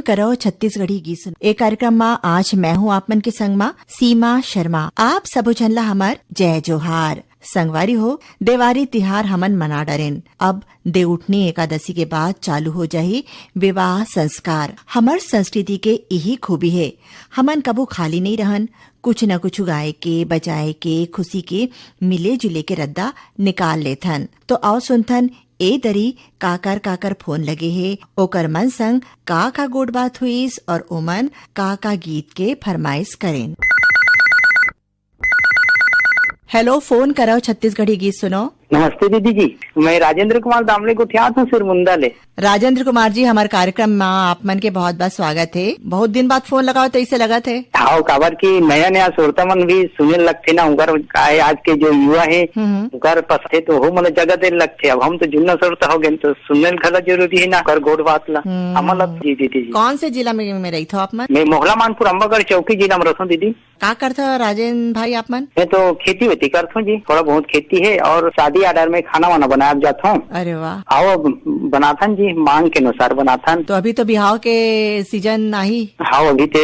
करो छत्तीसगढ़ी गीत सुन ए कार्यक्रम में आज मैं हूँ आपमन के संग में सीमा शर्मा। आप सबो जनला हमर जय जोहार। संगवारी हो देवारी तिहार हमन मना डरेन। अब देवउठनी एकादशी के बाद चालू हो जाही विवाह संस्कार। हमर संस्कृति के यही खूबी है, हमन कबू खाली नहीं रहन, कुछ न कुछ गाय के बजाए के खुशी के मिले जुले के रद्दा निकाल लेथन। तो आओ सुनथन ए दरी काकर काकर फोन लगे हे, ओकर मन संग का गोड बात हुईस और ओमन का गीत के फरमाइश करें। हेलो, फोन करो छत्तीसगढ़ी गीत सुनो। नमस्ते दीदी जी, मैं राजेंद्र कुमार दामले को थियात हूँ सिरमुंदा ले। राजेंद्र कुमार जी, हमारे कार्यक्रम में आप मन के बहुत बहुत स्वागत है। बहुत दिन बाद फोन लगाओ तो इसे लगा थे। हाँ, काबर की नया नया श्रोता मन भी सुने लगते ना, उनकर आज के जो युवा है उनकर पसते तो हो मतलब जगह दे लगते। अब हम तो जुन्ना श्रोता हो गए तो सुनने खला जरूरी है ना, कर गोड बात ला हमला। जी दीदी जी, कौन से जिला में रही थो आप मन? मैं मोहला मानपुर अम्बागढ़ चौकी जिला में रहता हूँ दीदी। क्या करते हो राजेंद्र भाई आप मन? मैं तो खेती वेती करता हूँ जी, थोड़ा बहुत खेती है और शादी आर्डर में खाना वाना बनाया जाता हूँ। अरे वाह। आओ बनाथन जी, मांग के अनुसार बनाथन। तो अभी तो बिहाव के सीजन नहीं? हाँ, अभी तो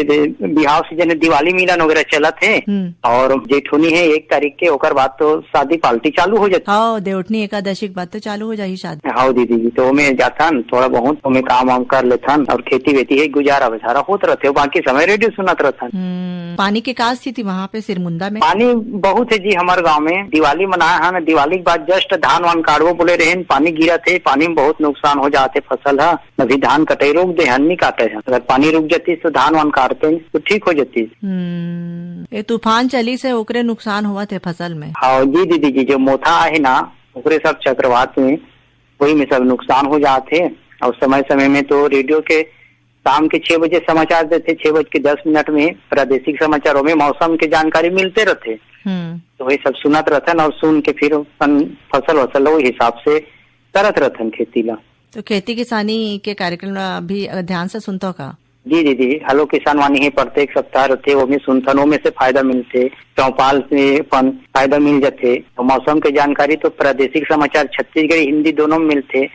बिहाव सीजन है, दिवाली मिलन वगैरह चला थे और जेठुनी है 1 तारीख के, ओकर बाद तो शादी पार्टी चालू हो जाती। हाँ, देवउठनी एकादशी के बाद तो चालू हो जाही शादी। हाँ दीदी जी, तो मैं जाथन थोड़ा बहुत मैं काम वाम कर लेथन और खेती वेती है गुजारा बेचारा होत रहते, बाकी समय रेडियो सुनत रहथन। पानी के का स्थिति वहाँ पे सिरमुंदा में? पानी बहुत है जी हमारे गांव में। दिवाली मनाया है, दिवाली के बाद जस्ट धान वान काटवो बोले रहे, पानी गिरा थे, पानी में बहुत नुकसान हो जाते फसल है। अभी धान कटाई रोक दे, हन नहीं काटे हैं। अगर पानी रुक जाती तो धान वान काटते तो ठीक हो जाती। ये तूफान चली से ओकरे नुकसान हुआ थे फसल में। हाँ जी दीदी जी, जो मोथा है ना ओकरे सब चक्रवात में वही में सब नुकसान हो जाते। और समय समय में तो रेडियो के शाम के 6 बजे समाचार देते, 6:10 में प्रादेशिक समाचारों में मौसम की जानकारी मिलते रहते। तो वही सब सुनत रहते और सुन के फिर फसल वही हिसाब से करत रहते खेती ला। तो खेती किसानी के कार्यक्रम अभी ध्यान से सुनते का? जी दीदी, हेलो किसान वाणी है प्रत्येक सप्ताह रहते, वो में सुनथन, वो में से फायदा मिलते, चौपाल से फायदा मिल जाते। तो मौसम की जानकारी तो प्रादेशिक समाचार छत्तीसगढ़ी हिंदी दोनों में मिलते।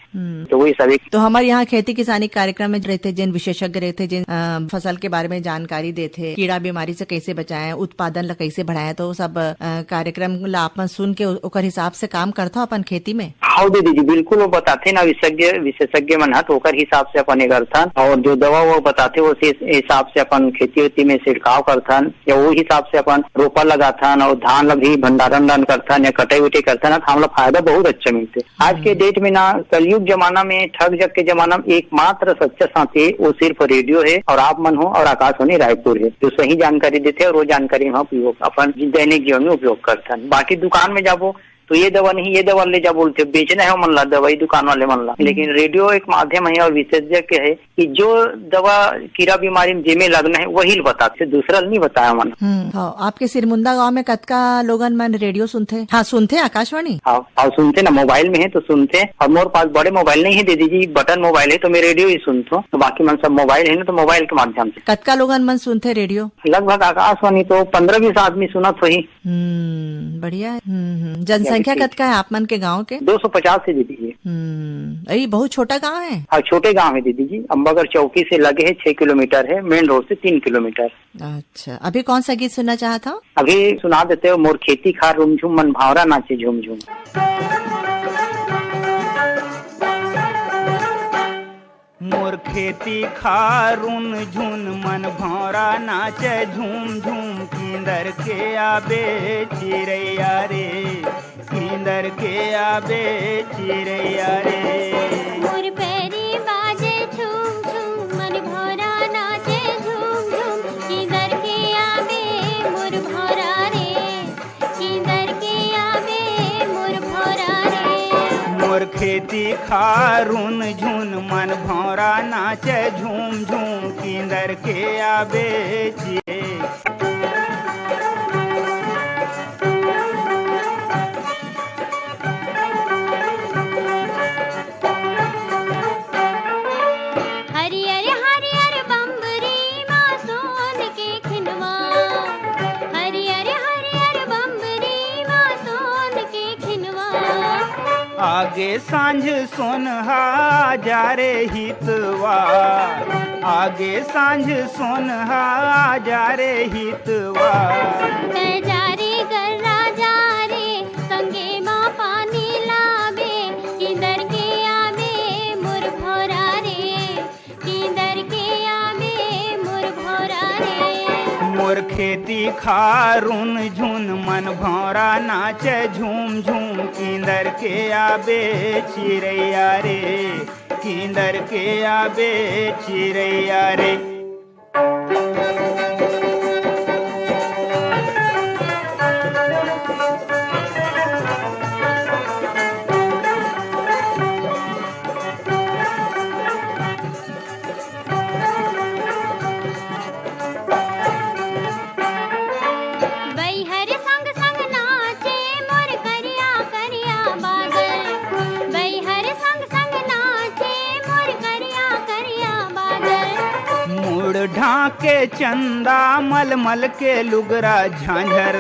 तो वही सभी। तो हमारे यहाँ खेती किसानी कार्यक्रम में रहते जिन विशेषज्ञ रहते, जिन फसल के बारे में जानकारी देते, कीड़ा बीमारी से कैसे बचाएं, उत्पादन ला कैसे बढ़ाएं, तो सब कार्यक्रम ला अपन सुन के ओकर हिसाब से काम करता अपन खेती में। हाँ दीदी जी, बिल्कुल वो बताते ना विशेषज्ञ मन तो ओकर हिसाब से अपन करथन, और जो दवा वो बताते वो हिसाब से अपन खेती वेती में छिड़काव करथन, या वो हिसाब से अपन रोपा लगाथन और धान ला भी भंडारण करथन या कटाई उटाई करथन। हमला फायदा बहुत अच्छा मिलते। आज के डेट में ना कलयुग जमाना में, ठग जग के जमाना में एकमात्र सच्चा साथी वो सिर्फ रेडियो है और आप मन हो और आकाशवाणी रायपुर है, जो सही जानकारी देते और वो जानकारी हम उपयोग अपन दैनिक जीवन में उपयोग करथन। बाकी दुकान में जाबो तो ये दवा नहीं, ये दवा ले जा बोलते, बेचना है मन ला दवाई दुकान वाले मन ला। लेकिन रेडियो एक माध्यम है और विशेषज्ञ है कि जो दवा कीड़ा बीमारी में जिमे लगना है वही बताते, दूसरा नहीं बताया मन। हाँ, आपके सिरमुंदा गांव में कतका लोगन मन रेडियो सुनते? हाँ सुनते आकाशवाणी। हाँ सुनते ना, मोबाइल में है तो सुनते। और मोर पास बड़े मोबाइल नहीं है दीदी जी, बटन मोबाइल है तो मैं रेडियो ही सुनता हूँ। तो बाकी मन सब मोबाइल है ना, तो मोबाइल के माध्यम से। कतका लोगन मन सुनते रेडियो? लगभग आकाशवाणी तो 15-20 आदमी सुनत वही। बढ़िया है। जनसंख्या कतका है आप मन के गाँव के? 250 है दीदी जी। अरे बहुत छोटा गाँव है। हाँ, छोटे गाँव है दीदी जी, अम्बागढ़ चौकी से लगे है 6 किलोमीटर है, मेन रोड से 3 किलोमीटर। अच्छा, अभी कौन सा गीत सुनना चाहता? अभी सुना देते हो, मोर खेती खार रुमझुम मन भावरा नाचे झूम झूम। मोर खेती खारुन झुन मन भौरा नाचे झूम झूम, किंदर के आबे चिरैया रे, किंदर के आबे चिरैया रे। मोर पैरी बाजे झूम झूम मन भौरा नाचे झूम झूम, किंदर के आबे मोर भौरा रे, किंदर के आबे मोर भौरा रे। मोर खेती खारुन झुन मन भौरा नाचे झूम झूम, किंदर के आबे चिरे। हरियर हरियर बम्बरी माँ सोन के खिनवा, हरियर हरियर बम्बरी माँ सोन के खिनवा। आग आगे सांझ सोनहा जा रे हितवार, आगे सांझ सोनहा जा रे हितवार। जा रे गर्रा जा रे संगे माँ पानी लावे, किंदर के आवे मोर भौरा रे, किंदर के आवे मोर भौरा रे। मोर खेती खारून झुन मन भौरा नाचे झूम झूम, किंदर के आबे चिरैया रे, किंदर के आबे चिरैया रे। बैहर संग संग नाचे मोर करिया करिया बादल, बैहर संग संग नाचे मोर करिया करिया बादल। मुड़ ढाके चंदा मलमल के लुगरा झांझर,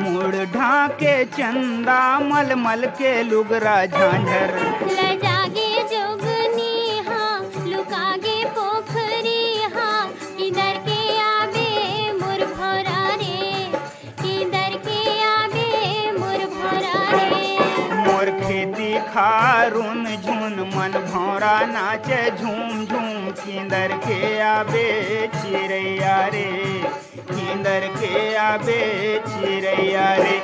मुड़ ढाके चंदा मलमल के लुगरा झांझर। लजागे जोगनी हाँ लुकागे पोखरी हाँ, किंदर के आवे मोर भौरा रे, किंदर के आवे मोर भौरा रे। मोर खेती खारून झुन मन भौरा नाचे झूम झूम, किंदर के आबे चिरैया रे, किंदर के आबे चिरैया रे।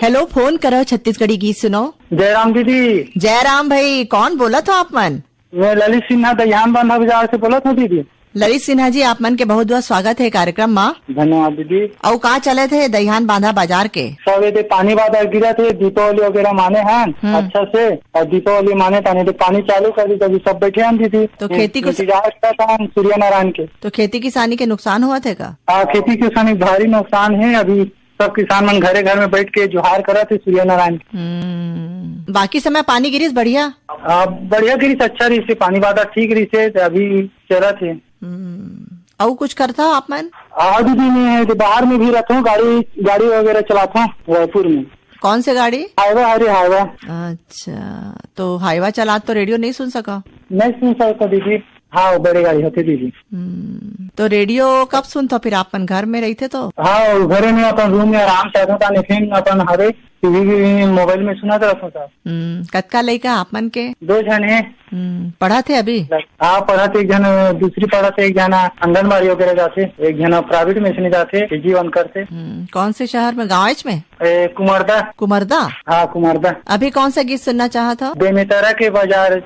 हेलो, फोन करो छत्तीसगढ़ी गीत सुनो। जयराम दीदी, जयराम भाई, कौन बोला था आप मन? मैं ललित सिन्हा दहियान बांधा बाजार से बोला था दीदी। ललित सिन्हा जी, आप मन के बहुत बहुत स्वागत है कार्यक्रम में। धन्यवाद दीदी। और कहाँ चले थे दहियान बांधा बाजार के? सब ये पानी बादल गिरा थे, दीपावली वगैरह माने हैं अच्छा से, और दीपावली माने था नहीं तो पानी चालू कर दी, तभी सब बैठे हैं दीदी। तो खेती को इंतजार करता था सूर्य नारायण के। तो खेती किसानी के नुकसान हुआ थे का? खेती किसानी भारी नुकसान है। अभी सब किसान मन घरे घर में बैठ के जुहार करा थे सूर्य नारायण के। बाकी समय पानी गिरीस बढ़िया? बढ़िया गिरीस, अच्छा रही से, पानी बादल ठीक रही से, अभी चला थे। और कुछ करता आप मन? दीदी मैं तो बाहर में भी रहता हूँ, गाड़ी वगैरह चलाता हूँ रायपुर में। कौन से गाड़ी? हाईवा, अरे हाईवा। अच्छा, तो हाईवा चला तो रेडियो नहीं सुन सका? नहीं सुन सकता दीदी। हाँ, वो बड़ी गाड़ी होती दीदी। तो रेडियो कब सुनता फिर? अपन घर में रहते तो? हाँ, घरे में अपन रूम में आराम से आता था, लेकिन अपन हरे टीवी भी मोबाइल में सुना रहता था। कतका लड़का आप मन के? 2 जन है। पढ़ा थे अभी? हाँ, पढ़ा थे। एक जन दूसरी पढ़ा थे, एक जना आंगनबाड़ी वगैरह जाते, एक जना प्राइवेट में से जाते, जीवन करते। कौन से शहर में? गाँव में? कुमारदा। कुमारदा? हाँ, कुमारदा। अभी कौन सा गीत सुनना चाहा था? बेमेतरा के बाजार।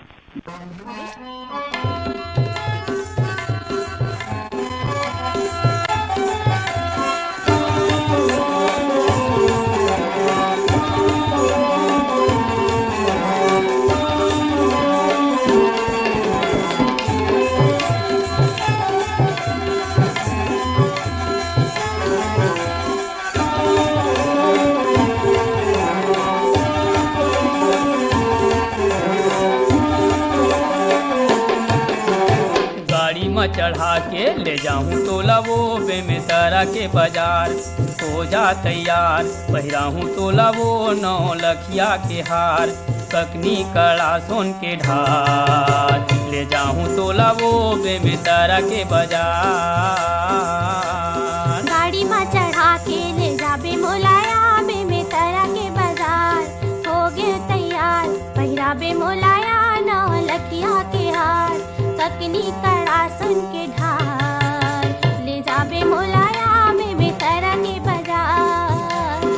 चढ़ा के ले जाऊं तोला वो बेमेतरा के बाजार, हो जा तैयार पहिराहूं तोला वो 9 लखिया के हार, ककनी कड़ा सोन के ढार, ले जाऊं तोला वो बेमेतरा के बाजार। गाड़ी में चढ़ा के ले जाबे मोलाया बेमेतरा के बाजार, हो गए तैयार पहिराबे मोलाया 9 लखिया के हार, ककनी कड़ा सुन के ढार, ले जाबे मोलाया बेमेतरा के बाजार।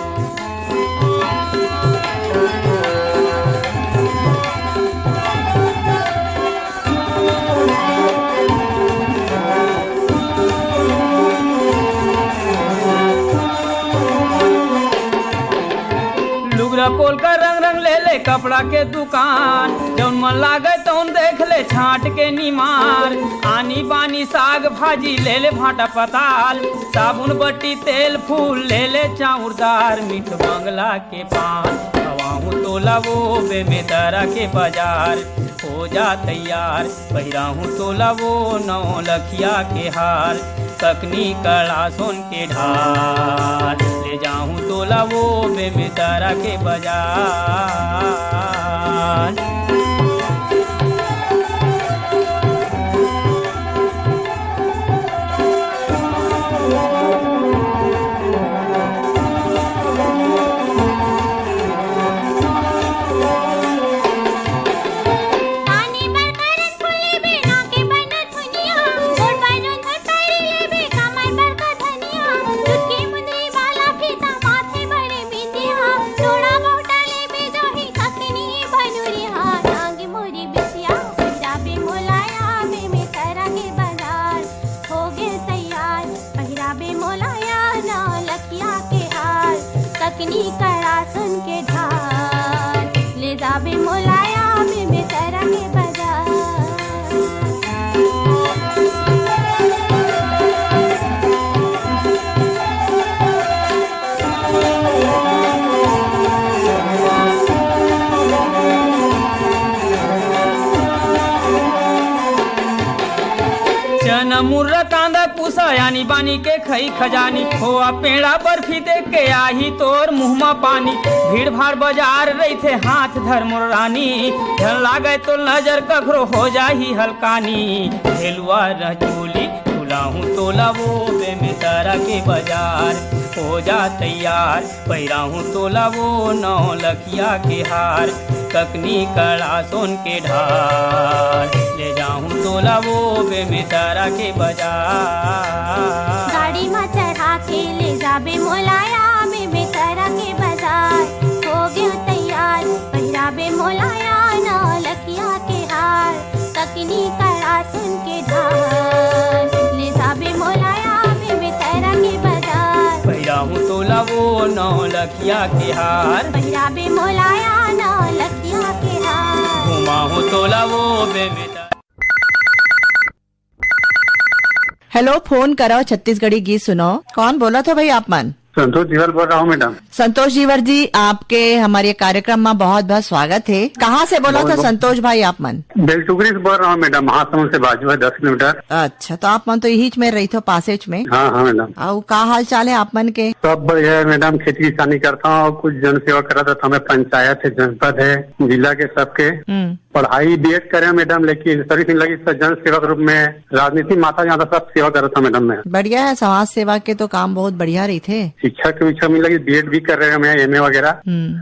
लुगरा पोल का रंग रंग ले ले कपड़ा के दुकान, जौन मन लागे तौन देख ले छाट के निमार, आनी बानी साग भाजी ले ले भाटा पताल, साबुन बट्टी तेल फूल ले ले चाउरदार, मीठ बंगला के पान खवाऊं तोला वो बेमेतरा के बाजार, हो जा तैयार पहिराहूं तोला वो 9 लखिया के हार, ककनी कड़ा सोन के ढार, ले जाऊं तोला वो बेमितारा के बाजार। मुर्रा कांदा पूसा यानी बानी के खई खजानी होआ पेड़ा बर्फी देख के आही तोर मुहमा पानी। भीड़ भाड़ बाजार रही थे हाथ धर मुर्रानी धन लागे तो नजर कखरो हो जाही हल्कानी। हेलुआ रचोली तुलाहूं तोला वो बेमितारा के बाजार हो जा तैयार पैराहूं तोला वो 9 लखिया के हार ककनी कड़ा सोन के ढार ले जाऊं तोला वो बेमितारा के बाजार। गाड़ी में चढ़ा के ले जाबे मोलाया बेमितारा के बाजार हो गया तैयार पहिराबे मोलाया 9 लखिया के हार ककनी कड़ा सोन के ढार ले जाबे मोलाया बेमितारा के बाजार पहिराहूं तोला वो 9 लखिया के हार पहिराबे मोलाया 9 लखिया के हार घुमाहूं तोला वो बेमितारा। हेलो, फोन करो छत्तीसगढ़ी गीत सुनो। कौन बोला था भाई आप मन? संतोष जीवर बोल रहा हूँ मैडम। संतोष जीवर जी, आपके हमारे कार्यक्रम में बहुत बहुत स्वागत है। कहाँ से बोला था संतोष भाई आप मन? बेलटुगरी से बोल रहा हूँ मैडम, महासमुंद से बाजू है 10 किलोमीटर। अच्छा, तो आप मन तो यही में रही थो पासेज में। हाँ हाँ मैडम। और का हाल चाल है आप मन के? सब बढ़िया है मैडम, खेती किसानी करता हूँ, कुछ जन सेवा करा था। हमें पंचायत है, जनपद है, जिला के सबके पढ़ाई बीएड करे मैडम, लेकिन सर्विस नहीं लगी जन सेवा के रूप में राजनीति माता ज्यादा सब सेवा करा था मैडम मैं। बढ़िया है, समाज सेवा के तो काम बहुत बढ़िया रही थे। शिक्षा के विषय में लगी, बीएड भी कर रहे हैं मैं, एमए वगैरह।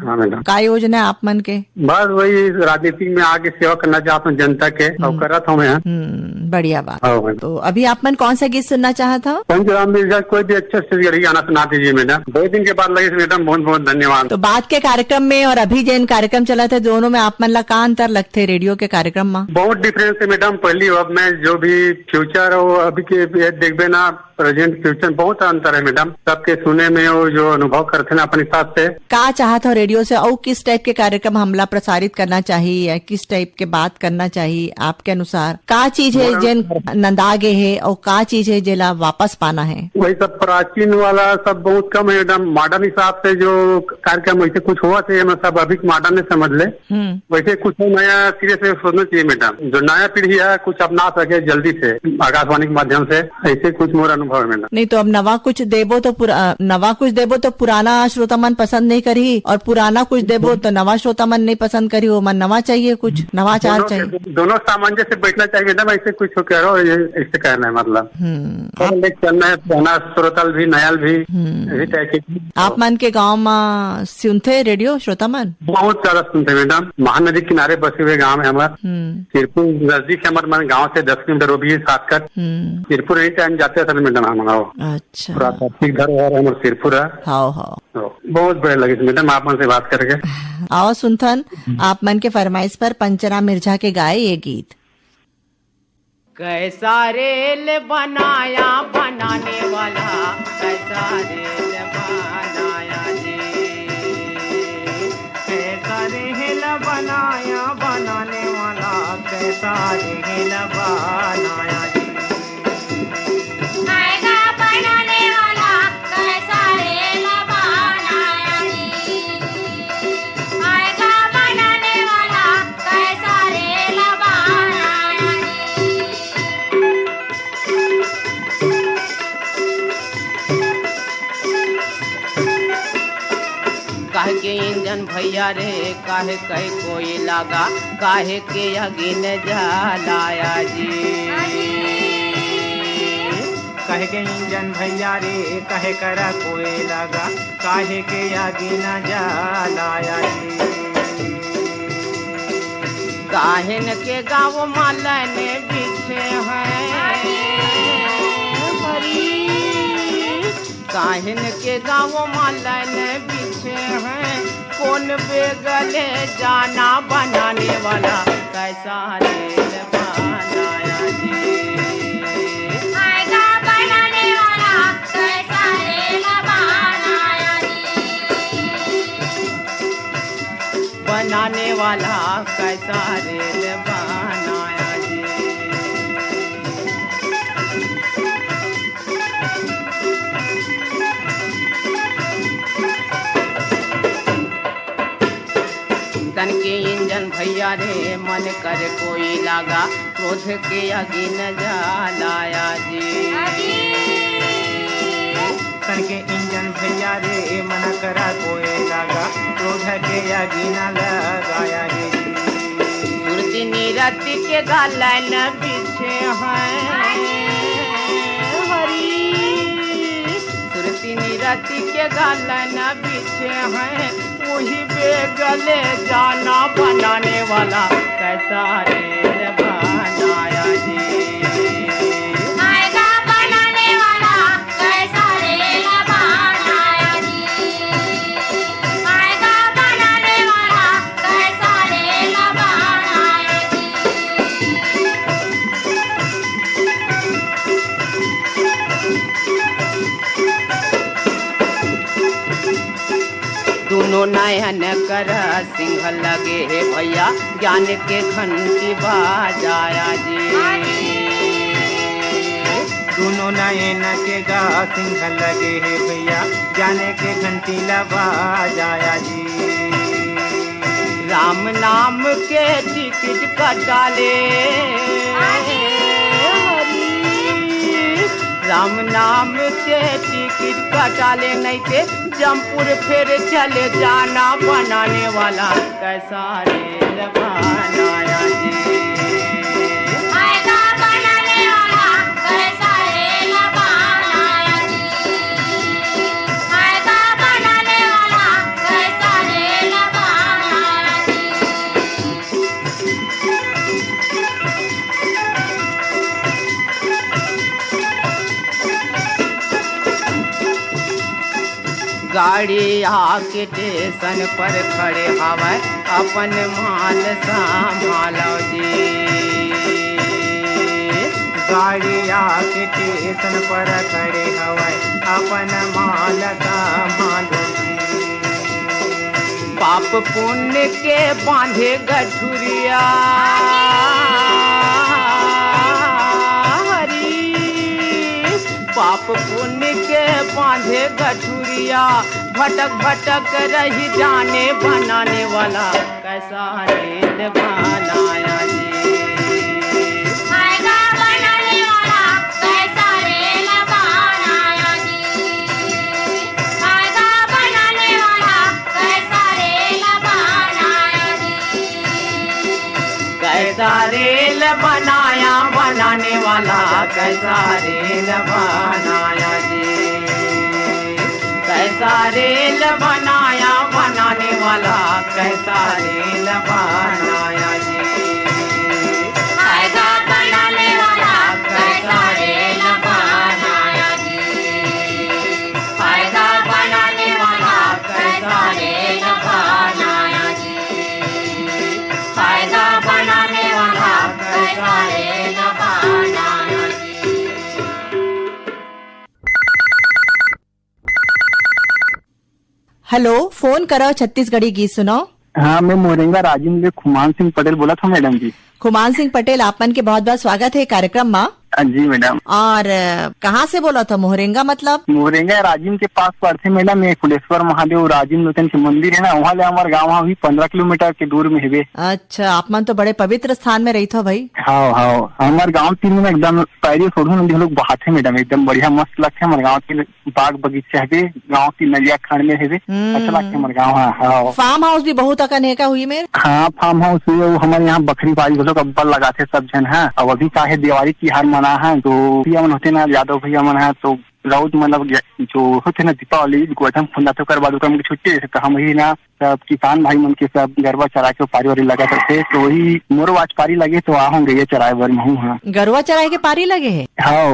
हाँ मैडम। का योजना है आप मन के? बस वही राजनीति में आगे सेवा करना चाहता हूँ जनता के, और करा था मैं। बढ़िया बात। हाँ, तो अभी आप मन कौन सा गीत सुनना चाहता हो? पंचराम मिर्जा कोई भी अच्छे से गाना सुना दीजिए मैडम। 2 दिन के बाद लगे मैडम, बहुत बहुत धन्यवाद। तो बात के कार्यक्रम में और अभी जिन कार्यक्रम चला थे दोनों में आप मन ला का अंतर लगते रेडियो के कार्यक्रम में? बहुत डिफरेंस है मैडम। पहली अब में जो भी फ्यूचर हो अभी के देखबे ना, प्रेजेंट फ्यूचर बहुत अंतर है मैडम। सबके सुने में वो जो अनुभव करते ना अपने साथ से। का चाहत हो रेडियो से और किस टाइप के कार्यक्रम हमला प्रसारित करना चाहिए या किस टाइप के बात करना चाहिए आपके अनुसार? का चीज है जिन नंदागे है और का चीज है जिला वापस पाना है? वही सब प्राचीन वाला सब बहुत कम है मैडम। मॉडर्न हिसाब से जो कार्यक्रम वैसे कुछ हुआ चाहिए ना, सब अभी मॉडर्न ने समझ ले। वैसे कुछ नया सिरे से सोचना चाहिए मैडम। जो नया पीढ़ी है कुछ अपना सके जल्दी से आकाशवाणी के माध्यम से, ऐसे कुछ मोर अनुभव है मैडम। नहीं तो अब नवा कुछ देबो तो पुराना श्रोता मन पसंद नहीं करी, और पुराना कुछ देबो तो नवा श्रोता मन नहीं पसंद करी। वो मन नवा चाहिए, कुछ नवाचार चाहिए। दोनों सामंजस्य से बैठना चाहिए मैडम। ऐसे कुछ करो, ऐसे कहना है मतलब चलना है। पुराना श्रोता भी नया भी। आप मन के गाँव में सुनते रेडियो श्रोता मन? बहुत ज्यादा सुनते मैडम। महानदी किनारे बसे हुए गाँव है हमारे। सिरपुर नजदीक हमारे मन गाँव से 10 किलोमीटर वो भी साथ कर। सिरपुर एनी टाइम जाते थे मैडम हम। अच्छा, प्राकृतिक धरोहर हमारे सिरपुर है। हाँ, बहुत बढ़िया लगे मैडम आप मन से बात करके। आओ सुनथन आप मन के फरमाइश पर पंचराम मिर्जा के गाए ये गीत। कैसा रेल बनाया बनाने वाला, कैसा रेल बनाया जी, कैसा रेल बनाया बनाने वाला, कैसा रेल बनाया जी। रे काहे कई कोई लगा काहे के अगिन जलाया जी। कहे के इंजन भैया रे कहे करा कोई लगा काहे के आगे न जलाया जी। काहिन के गाँव मालन बिछे हैं हरी काहिन के गाँव मालन बिछे हैं कौन बेगले जाना बनाने वाला कैसा रेल बनाया जी। आएगा बनाने वाला कैसा रेल बनाया जी। बनाने वाला कैसा रेल बनाया जी। तन के इंजन भैया रे मन कर कोई लगा क्रोध के अगिन जलाया जी। तन के इंजन भैया रे मन करा कोई लगा क्रोध के आगे न लगाया जी। सुरती नीरति के गालन बिछे हैं हरी सुरती नीरति के गालन बिछे हैं वही बेगले जाना बनाने वाला कैसा रेल बनाया जी। आएगा बनाने वाला कैसा रेल बनाया जी। आएगा बनाने वाला कैसा रेल बनाया दोनों नयन कर सिंह लगे हे भैया ज्ञान के घंटी बाजाया जी। दोनों नयन के गा सिंह लगे है भैया जाने के घंटी लबा जाया जी। राम नाम के टिकट कटाले हरी राम नाम के टिकट कटाले नहीं थे जमपुर फिर चले जाना बनाने वाला कैसा रेल बनाया जी। आएगा बनाने वाला कैसा रेल बनाया जी। आएगा बनाने वाला कैसा रेल बनाया गाड़ी आके स्टेशन पर खड़े हवा अपन माल संभालो जी। गाड़ी आके स्टेशन पर खड़े हवाई अपन माल का मालो जी। पाप पुण्य के बांधे गठुरिया हरी पाप पुण्य के बांधे गठुरिया भटक भटक रही जाने बनाने वाला कैसा रेल बनाया जी। आएगा बनाने वाला कैसा रेल बनाया जी। आएगा बनाने वाला कैसा रेल बनाया जी। कैसा रेल बनाया बनाने वाला कैसा रेल बनाया जी। कैसा रेल बनाया बनाने वाला कैसा रेल बनाया जी। आएगा बनाने वाला कैसा रेल बनाया जी। आएगा बनाने वाला कैसा रेल बनाया जी। आएगा बनाने वाला कैसा रेल बनाया जी। हेलो, फोन करो छत्तीसगढ़ी गीत सुनाओ। हाँ, मैं मोरेंगा राजेंद्र खुमान सिंह पटेल बोला था मैडम जी। खुमान सिंह पटेल, आपमन के बहुत बहुत स्वागत है कार्यक्रम में। जी मैडम। और कहाँ से बोला था? मोहरेंगा मतलब? मोहरेंगा राजिम के पास पड़ते मैडम। ये कुलेश्वर महादेव राजिम लोचन के मंदिर है ना, वहाँ ले हमारे गाँव वहाँ भी 15 किलोमीटर के दूर में है। अच्छा, आप मन तो बड़े पवित्र स्थान में रही थो भाई। हाँ हाँ, हमारे गाँव तीन में एकदम पैरी छोड़ू हम लोग बाहर है मैडम, एकदम बढ़िया मस्त लगता है। हमारे गाँव की बाग बगीचा है, गाँव की नदिया खंड में है, अच्छा लगता है हमारे गाँव। हाँ, फार्म हाउस भी बहुत अनेका हुई मेरे। हाँ, फार्म हाउस हमारे यहाँ बकरी बाजी लोग अब्बल लगाते सब जन है। अब अभी चाहे दिवाली तिहार मना है तो भैया मन होते ना, यादव भैया मन है तो राउत मतलब जो होते ना दीपावली गोधन फुंदा तो कर बाद छुट्टी तो हम ही ना सब किसान भाई मन के सब गरबा चरा के पारी वारी लगा करते, तो वही मोरो आज पारी लगे तो आहूंगे ये चराए बर महू। हाँ, गरवा चराए के पारी लगे है। हाँ,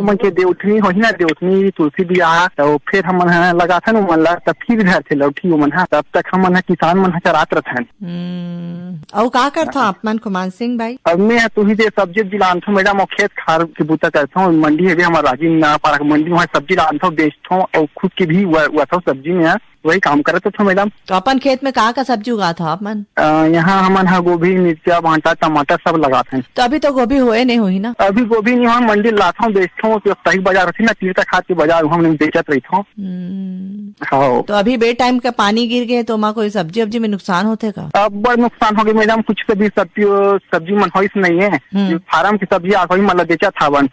मन के देवठनी हो ना, देवठनी तुलसी बियाह तो फिर हम लगा था मन ला, तब फिर घर से लौटी मन, तब तक हम किसान मन चरात रहन। और का करता आप मन कुमान सिंह भाई? अब मैं तू ही सब्जी दिलान था मैडम, और खेत खार के बूता करता हूँ। मंडी है हमारा राजीव ना पारा मंडी, वहाँ सब्जी लाता हूँ, बेचता हूँ और खुद की भी हुआ सब्जी में वही काम करते थे मैडम। तो अपन खेत में का सब्जी उगा था आप मन? यहाँ हमन गोभी मिर्चा भांटा टमाटर सब लगाते हैं। तो अभी तो गोभी हुए नहीं हुई ना? अभी गोभी नहीं, वहाँ मंडी लाता हूँ, बेचता हूँ। साप्ताहिक बाजार होती ना, तीर्थ खाद के बाजार हम बेचत रहता हूँ। तो अभी बे टाइम का पानी गिर गए तो कोई सब्जी वब्जी में नुकसान होते का? अब बड़ नुकसान हो गया मैडम, कुछ भी सब्जी मन होइस नहीं है। फार्म की सब्जी आ गई मतलब बेचा था बन।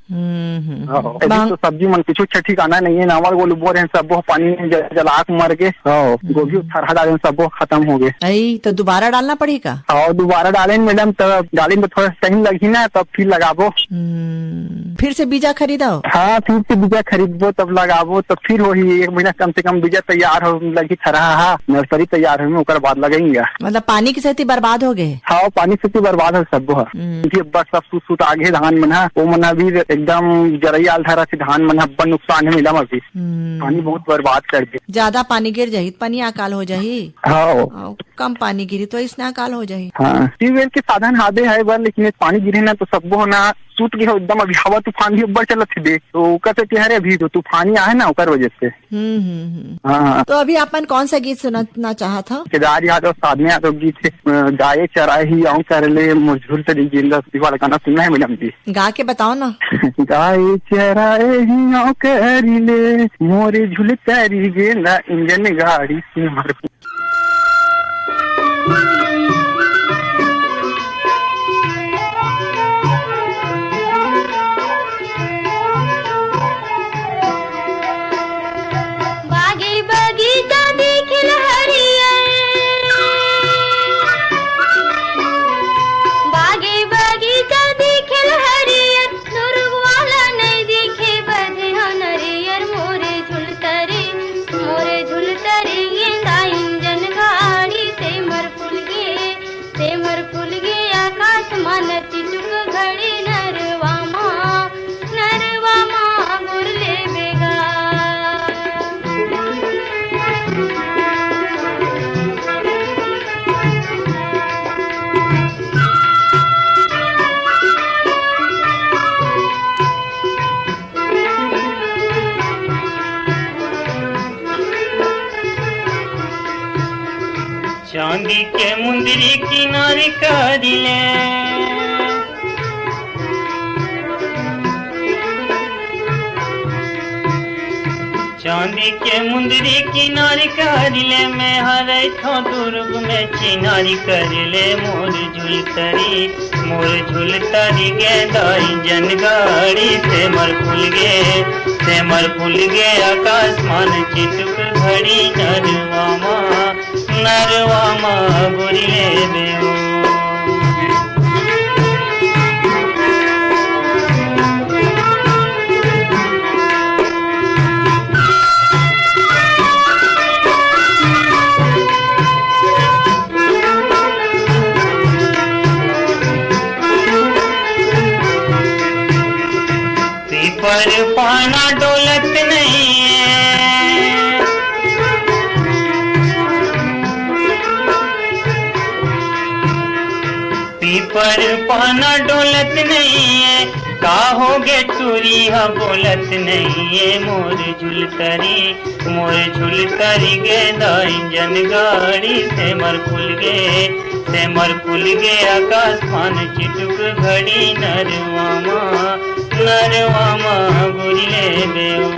तो सब्जी मन कुछ ठिकाना नहीं है ना, हमारे गोलू बोर है सब पानी जला मर गए, गोभी उठा डाले सब खत्म हो गए। तो दोबारा डालना पड़ेगा? हाँ, दोबारा डालेंगे मैडम, तब डालेंगे थोड़ा टाइम लगी ना, तब फिर लगाबो। फिर से बीजा खरीदो? हाँ, फिर से बीजा खरीदबो तब लगाबो, तब फिर वही 1 महीना कम से कम बीजा तैयार हो लगी, थरा नर्सरी तैयार हो उसके बाद लगेंगे। मतलब पानी की खेती बर्बाद हो गए? हाँ, पानी से बर्बाद हो सब। सब सूट आगे धान मना वो मना भी एकदम जरैयाल धारा से धान मना बड़ नुकसान है मैडम। अभी पानी बहुत बर्बाद कर दे। ज्यादा पानी गिर जाये पानी अकाल हो जाही। हाँ, कम पानी गिरी तो इसने अकाल हो जाही। हाँ, ट्यूबवेल के साधन हादे है बर, लेकिन पानी गिरे ना तो सब ना सूट गए एकदम। अभी हवा तूफान भी ऊपर चलत थे तो कहते है अभी तो तूफानी आए ना उकर वजह से। हाँ, तो अभी अपन कौन सा गीत सुनना चाहा था? केदार यादव साधना यादव गीत है, गाये चराए ही आऊं कर ले मुझुल तरी गेंदा वाला गाना सुनना है मैडम जी? गा के बताओ ना। गाये चराए ही आऊं कर ले मोरे झुल तरी गेंदा इंजन गाड़ी से मर। चांदी के मुंदरी किनारे करिले, चांदी के मुंदरी किनारे करिले, मैं हरे थो दुर्ग में चिनारी करिले। मोर झुलतरी गेंदा इंजन गाड़ी से मर फूल गे आकाशमान चिटुक घड़ी नरवामा गोरिले देओ। पीपर पाना डोलत नहीं है, पीपर पाना डोलत नहीं है, काहोगे टूरी हा बोलत नहीं है। मोर झुलतरी गेंदा इंजन गाड़ी से मर ते मर फुल गे आकाश मान चिटुक घड़ी नरवामा गुरिले बेओ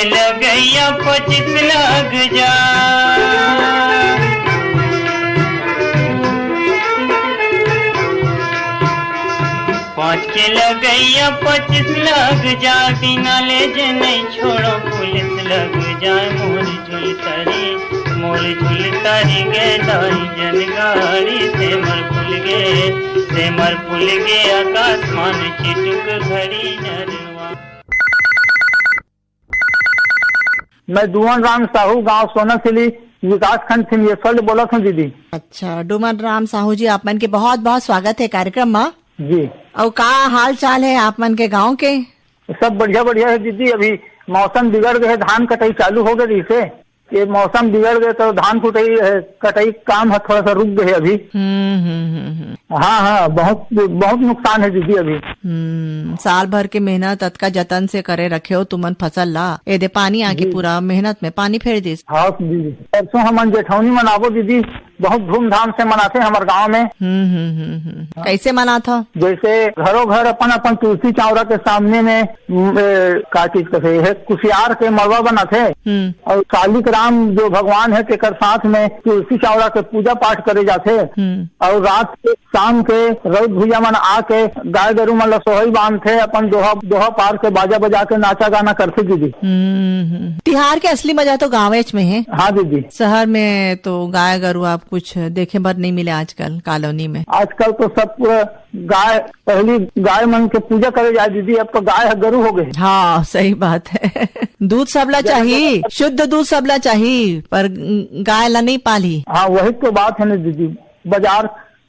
लगैया 25 लग जा 5 के लगैया 25 लग जा बिना ले जे नहीं छोड़ो पुलिस लग जाए मोर झुल तरी गे दाई जन गाड़ी से मर फुल गे आकाश मान चिटुक घड़ी नरवा। मैं दुवन राम साहू गांव सोनासिली विकास खंड सिंहेश्वर बोला हूँ दीदी। अच्छा डूमन राम साहू जी, आप मन के बहुत बहुत स्वागत है कार्यक्रम में जी। और का हाल चाल है आप मन के गांव के? सब बढ़िया बढ़िया है दीदी। अभी मौसम बिगड़ गए, धान कटाई चालू हो गई से ये मौसम बिगड़ गए तो धान कटाई काम है थोड़ा सा रुक गए अभी। हाँ बहुत बहुत नुकसान है दीदी अभी। साल भर के मेहनत अतका जतन से करे रखे हो तुमन फसल ला, एदे पानी आके पूरा मेहनत में पानी फेर दिस। हाँ दीदी, परसों हम जेठौनी मनाबो दीदी, बहुत धूमधाम से मनाते हैं हमारे गांव में। कैसे मनाता? जैसे घरों घर अपन तुलसी चावड़ा के सामने में का चीज कहे है कुशियार के मड़वा बनाते और कालिक राम जो भगवान है के कर साथ में तुलसी चावड़ा के पूजा पाठ करे जाते और रात के शाम के रौद भुजा मन आके गाय गरु मन सोहई बांधते अपन दोहा पार के बाजा बजा के नाचा गाना करते दीदी। तिहार के असली मजा तो गाँव में है। हाँ दीदी, शहर में तो गाय गरु आप कुछ देखे भर नहीं मिले आजकल कॉलोनी में। आजकल तो सब पूरा गाय, पहली गाय मन के पूजा करे जाए दीदी, अब तो गाय गरु हो गए। हाँ सही बात है। दूध सबला चाहिए, शुद्ध दूध सबला चाहिए, पर गाय ला नहीं पाली। हाँ वही तो बात है ना दीदी।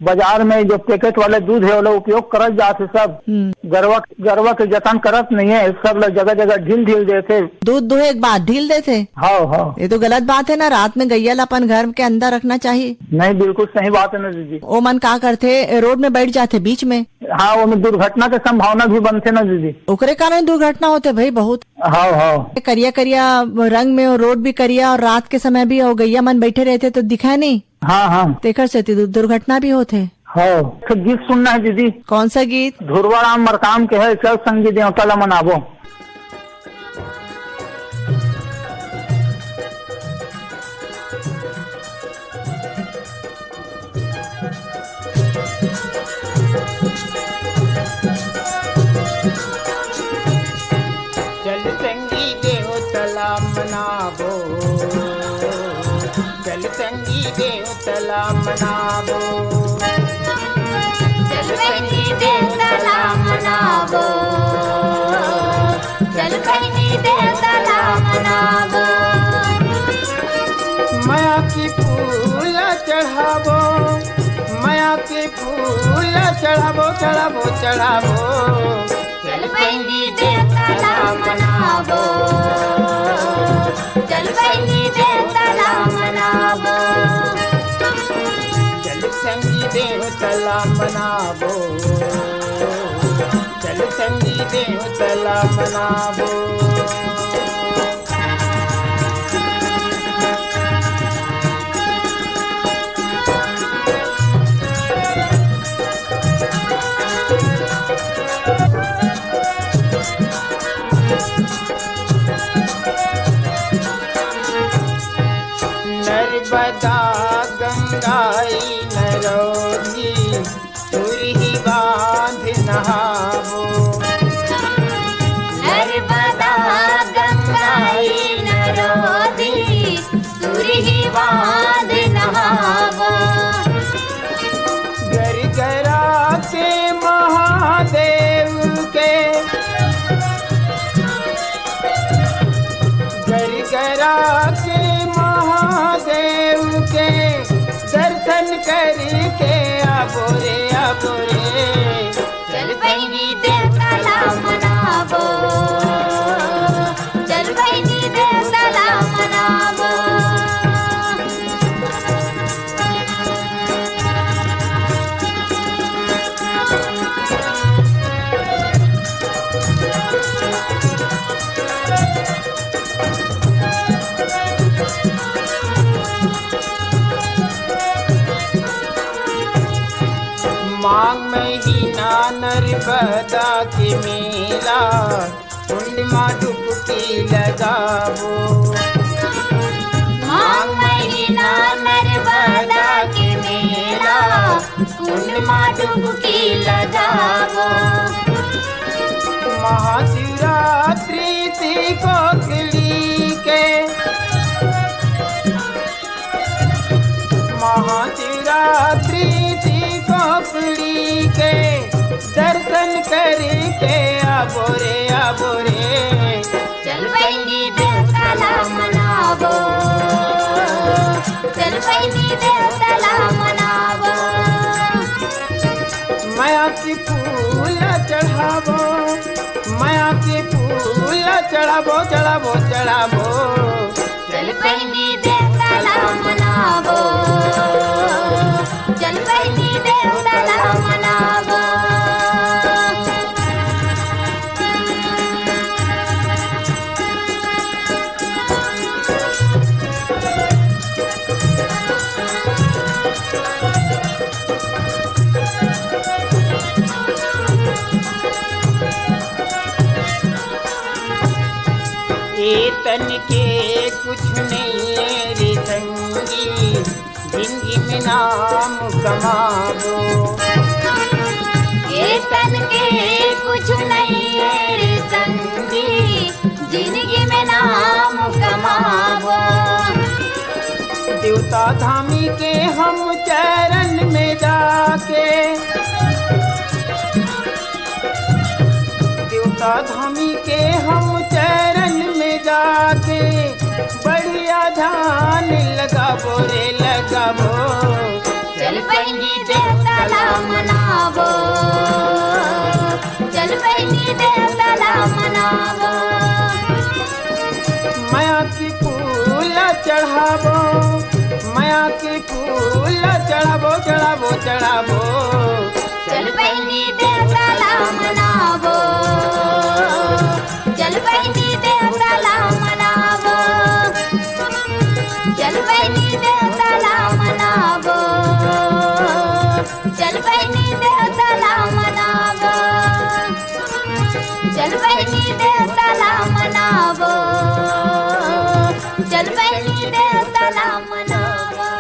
बाजार में जो पैकेट वाले दूध है वो उपयोग करत जाते सब, गरवा के जतन करत नहीं है, सब लोग जगह जगह ढील देते, दूध दुहे एक बात ढील देते। हाँ ये तो गलत बात है ना। रात में गैया अपन घर के अंदर रखना चाहिए। नहीं बिल्कुल सही बात है ना दीदी। वो मन का करते रोड में बैठ जाते बीच में। हाँ वो में दुर्घटना के संभावना भी बनते ना दीदी। ओकरे कारण दुर्घटना होते भाई बहुत। हाँ करिया करिया रंग में और रोड भी करिया और रात के समय भी और गैया मन बैठे रहते तो दिखा नहीं। हाँ तेकर से दुर्घटना भी होते। हाँ तो गीत सुनना है दीदी। कौन सा गीत? धुरवा राम मरकाम के है, चल संगी देवता ला मनाबो। चल संगी देवतला मनाबो, चल संगी देवतला मनाबो, चल संगी देवतला मनाबो, चल संगी देवतला मनाबो। माया की फूल चढ़ाबो, माया की फूल चढ़ाबो चढ़ाबो चढ़ाबो। चल संगी देवतला मनाबो, चल संगी देवतला मनाबो, चल संगी देवतला मनाबो, चल संगी देवतला मनाबो। नर्मदा गंगा गंगाई नरोधी सुरही बांध नहावो। नर्मदा गंगाई नरोधी सुरही बांध नहावो। गरगरा के महादेव के गरगरा के महादेव के दर्शन करके आबो रे चल बहिनी देवताला मनावो। चल बहिनी देवताला मनावो। माघ महीना नर्मदा के मेला पूर्णिमा डुबकी लगावो। माघ महीना नर्मदा के मेला पूर्णिमा डुबकी लगावो। महाशिवरात्रि थी कोकली के महाशिवरात्रि थी कोकली के दर्शन करके आबो रे चल बहिनी देवताला मनावो। चल बहिनी देवताला मनावो। माया की फूल चढ़ावो। माया की फूल चढ़ावो चढ़ावो चढ़ावो। चल बहिनी देवताला मनावो। चल बहिनी देवताला मनावो। तन के कुछ नहीं है रे संगी जिंदगी में नाम कमावो। ये तन के कुछ नहीं है रे संगी जिंदगी में नाम कमावो। देवता धामी के हम चरण में जाके देवता धामी के हम चरण में जाके बढ़िया ध्यान लगावो रे लगावो। चल बहिनी देवताला मनावो। चल बहिनी देवताला मनावो। माया की फूल चढ़ावो। माया की फूल चढ़ावो चढ़ावो चढ़ावो। चल बहिनी देवताला मनावो। चल बहिनी देवताला मनावो। चल बहिनी देवताला मनावो। चल बहिनी देवताला मनावो। चल बहिनी देवताला मनावो। चल बहिनी देवताला मनावो।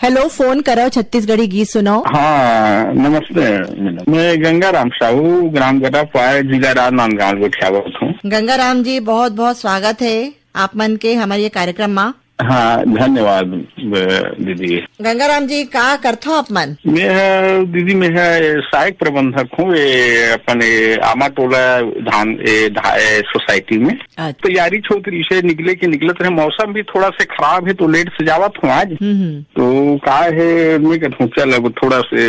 हेलो, फोन करो, छत्तीसगढ़ी गीत सुनाओ। हाँ नमस्ते मैडम, मैं गंगाराम साहू ग्राम गटा पाए जिला राजनांदगांव गोठियावत हूँ। गंगाराम जी, बहुत बहुत स्वागत है आप मन के हमारे ये कार्यक्रम में। हाँ धन्यवाद दीदी। गंगाराम जी, का करथो आप मन? मैं दीदी मैं सहायक प्रबंधक हूँ अपने आमा टोला धान सोसाइटी में। तैयारी छोटी से निकलत रहे, मौसम भी थोड़ा से खराब है तो लेट से जावत हूँ आज। तो का है मैं कहता हूँ चल अब थोड़ा से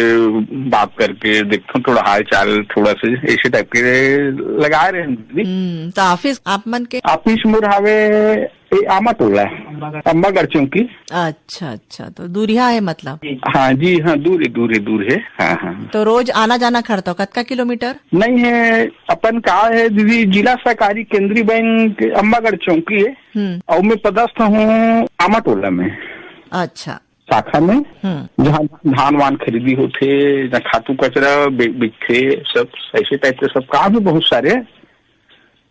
बात करके देखता हूँ, थोड़ा हाल चाल थोड़ा से ऐसे टाइप के लगा रहे हैं दीदी। तो ऑफिस आप मन के ऑफिस मुरावे आमा टोला अम्बागढ़ चौकी। अच्छा अच्छा, तो दूरिया है मतलब? हाँ जी हाँ, दूर है। हाँ हाँ। तो रोज आना जाना करता हो? कतका किलोमीटर? नहीं है, अपन का है दीदी, जिला सहकारी केंद्रीय बैंक अम्बागढ़ चौकी है और मैं पदस्थ हूँ आमा टोला में। अच्छा, शाखा में जहाँ धान वान खरीदी होते, जहाँ खातू कचरा बिकते, सब ऐसे टाइप के सब काम है बहुत सारे।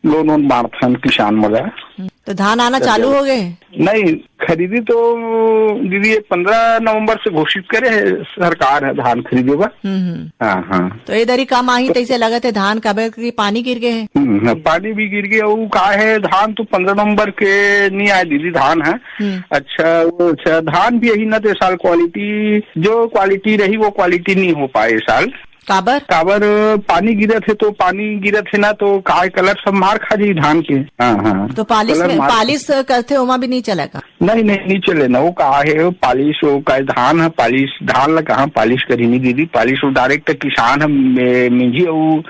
लोन वोन बांटथन किसान मजा। तो धान आना चालू हो गए? नहीं, खरीदी तो दीदी 15 नवंबर से घोषित करे है सरकार है धान खरीदे बा। हाँ हाँ। तो इधर ही कम आई तैसे लगा थे धान कब पानी गिर गए है? पानी भी गिर गया। वो का है धान तो 15 नवंबर के नहीं आए दीदी धान है। अच्छा धान भी यही न तो साल क्वालिटी जो क्वालिटी रही वो क्वालिटी नहीं हो पाए इस साल। काबर पानी गिरे थे तो पानी गिरे थे ना तो काय कलर सब मार खा जी धान के। हाँ। तो पालिश करते ओमा भी नहीं चलेगा? नहीं चले ना। वो कहा है पालिश वो का धान है पालिश धान ला कहाँ पालिश करी नहीं दीदी। पालिश वो डायरेक्ट किसान है मिंजी वो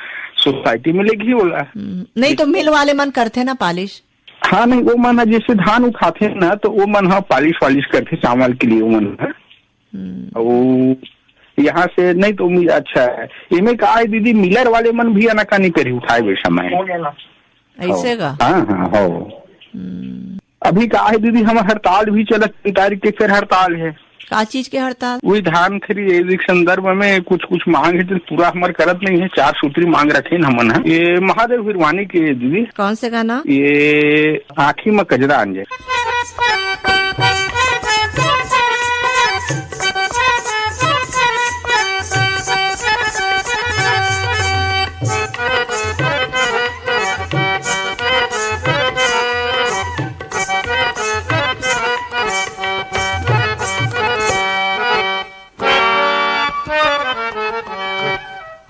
सोसाइटी में लेगी बोला। नहीं तो मिल वाले मन करते ना पालिश? हाँ नहीं वो मन जैसे धान उठाते ना तो वो मन पालिश वालिश करते चावल के लिए वो मन है। वो यहाँ से नहीं तो अच्छा है इनमें कहा है दीदी मिलर वाले मन भी अनाकानी करी उठाए वे समय ऐसे का। हाँ हो। अभी कहा है दीदी हम हड़ताल भी चलत 3 तारीख के फिर हड़ताल है। का चीज के हड़ताल? वही धान खरीद संदर्भ में कुछ मांग है पूरा हमारे करत नहीं है। 4 सूत्री मांग रखे हमन है। ये महादेव हिरवानी के दीदी। कौन से का नाम? ये आँखी में कजरा अंजे।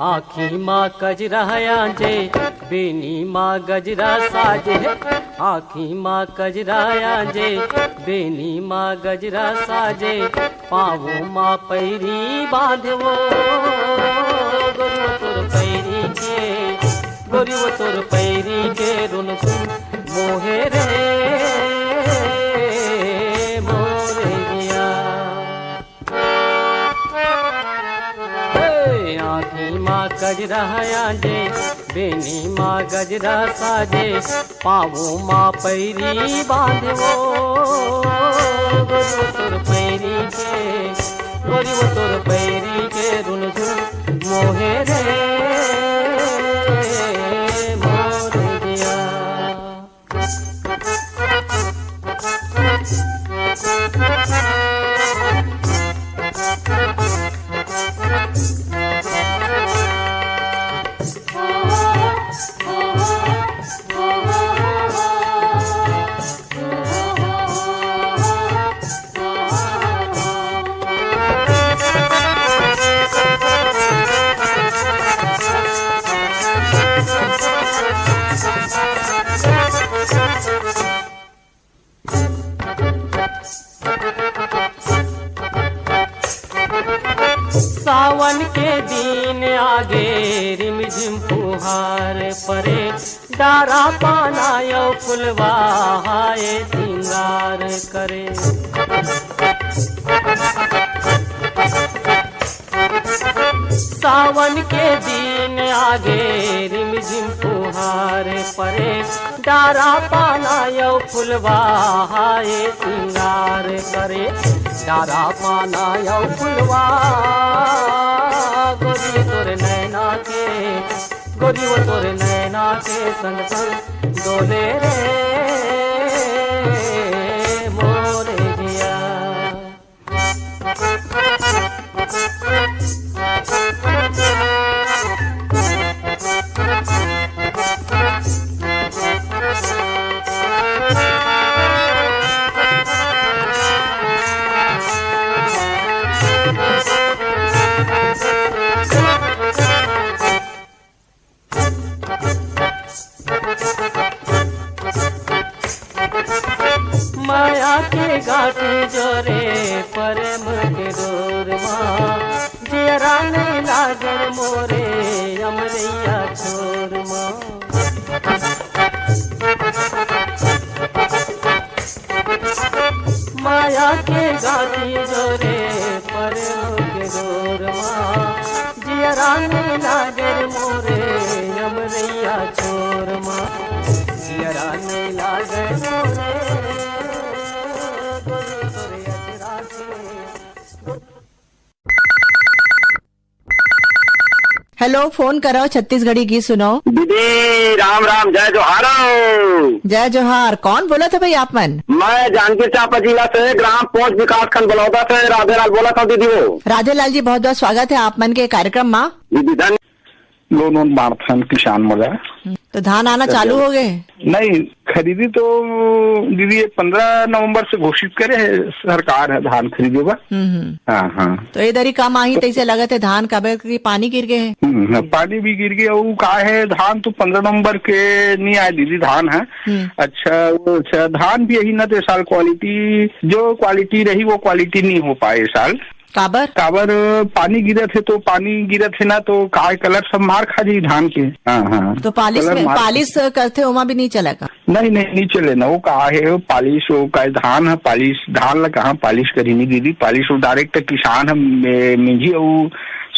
आँखी माँ कजरा आंजे बेनी माँ गजरा साजे। आँखी माँ कजरा आंजे बेनी माँ गजरा साजे। पावो माँ पैरी बांधो गोरी तोर पैरी के गोरी वो तोर पैरी के रुन सुन मोहे रे मोरे गया। आँखी माँ गजरा आंजे बेनी माँ गजरा साजे। पावो माँ पैरी बांधो गोरी तोर पैरी के गोरी वो तोर पैरी के रुन झुन मोहे रे मोरे दिया। सावन के दिन आगे रिमझिम फुहार परे। डारा पाना यो फुलवा हाय सिंगार करे। सावन के दिन आगे रिमझिम फुहार परे। डारा पाना यो फुलवा हाय सिंगार करे। डारा पाना यो फुलवा गोरी तोर नैना के गोरी वो तोर नैना के संग संग डोले रे मोरे जिया। माया के गाठी जोरे प्रेम के डोर माँ। जियरा नहीं लागल मोरे अमरैया छोर माँ। माया के गाठी जोरे प्रेम के डोर माँ। जियरा नहीं लागल मोरे अमरैया छोर माँ। जियरा नहीं लागल मोरे हेलो, फोन करो, छत्तीसगढ़ी गीत सुनो। दीदी राम राम, जय जोहार। जय जोहार। कौन बोला था भाई आप मन? मैं जांजगीर चांपा जिला से ग्राम पोस्ट विकास खंड बलौदा से राधे लाल बोला था दीदी। वो राधे लाल जी, बहुत बहुत स्वागत है आप मन के कार्यक्रम में। दीदी धन्य। लोन बार्थन किसान मोला। तो धान आना चालू हो गए? नहीं, खरीदी तो दीदी 15 नवंबर से घोषित करे है सरकार है धान खरीदे बा। हाँ हाँ। तो इधर ही कम आई तैसे लगा थे धान का की पानी गिर गए है। पानी भी गिर गया। वो का है धान तो 15 नवंबर के नहीं आए दीदी धान है। अच्छा धान भी यही ना तो साल क्वालिटी जो क्वालिटी रही वो क्वालिटी नहीं हो पाए साल। काबर पानी गिरे थे तो पानी गिरे थे ना तो काय कलर सब मार खा जी धान के। हाँ। तो पालिश करते ओमा भी नहीं चलेगा? नहीं चले ना। वो कहा है पालिश वो का धान है पालिश धान ला कहाँ पालिश करी नहीं दीदी। पालिश वो डायरेक्ट किसान है मिजी वो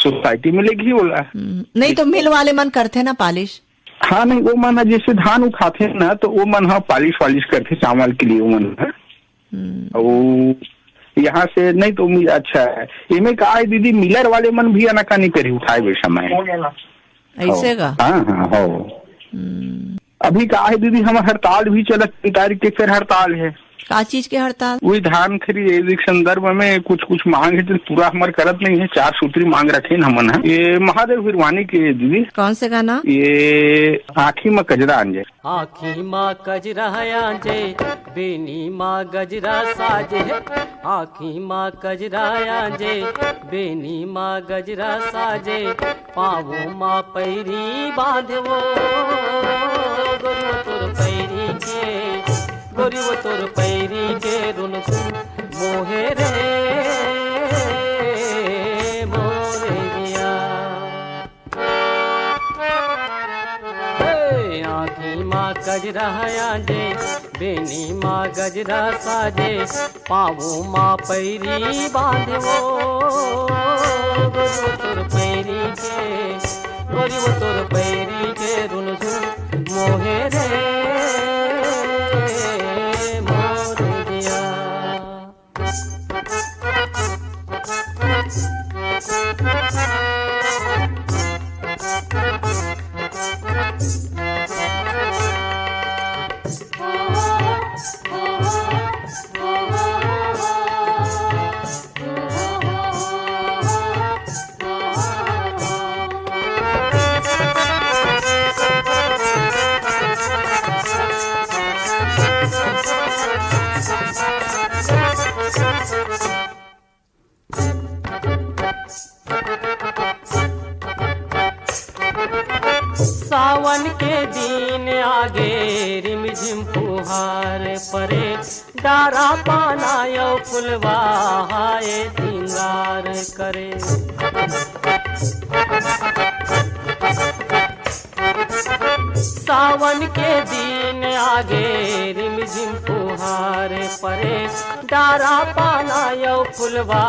सोसाइटी में लेगी बोला। नहीं तो मिल वाले मन करते ना पालिश? हाँ नहीं, वो मन जैसे धान उठाते ना तो वो मन पालिश वालिश करते चावल के लिए वो मन है। वो यहाँ से नहीं तो अच्छा है। इनमें कहा है दीदी मिलर वाले मन भी अनाकानी करी उठाए वे समय ऐसे का। हाँ हो। अभी कहा है दीदी हम हड़ताल भी चलत 3 तारीख के फिर हड़ताल है। का चीज के हड़ताल? वही धान खरीद संदर्भ में कुछ मांग है तो पूरा हमारे करत नहीं है। 4 सूत्री मांग रखे न हमन है। ये महादेव हिरवानी के दीदी। कौन से गाना? ये आँखी में कजरा आंजे। आँखी माँ कजरा आंजे बेनी माँ गजरा साजे। आँखी माँ कजरा आंजे बेनी माँ गजरा साजे। पावो माँ पैरी बांधवो गोरियो तोर पैरी के गोरियो तोर पैरी के रुन मोहे रे मोरे दिया। आँखी माँ गजरा आंजे बेनी माँ गजरा साजे। पावो माँ पैरी बांधवो गोरियो तोर पैरी के गोरियो तोर पैरी के रुन मोहे रे मोरे दिया। सावन के दिन आगे रिमझिम फुहार परे। डारा पाना यो फुलवा हाय सिंगार करे। सावन के दिन आगे रिमझिम फुहार परे। डारा पाना यो फुलवा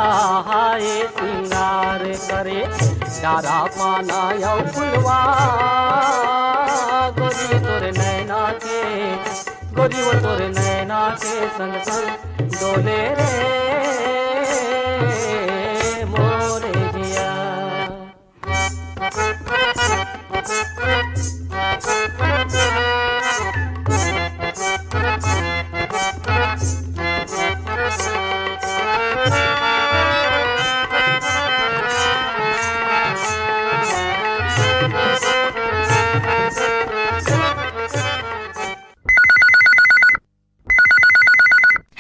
हाय सिंगार करे। डारा पाना यो फुलवा गोरी तोरे नैना के गोरी वो तोरे नैना के संग संग डोले रे मोरे जिया।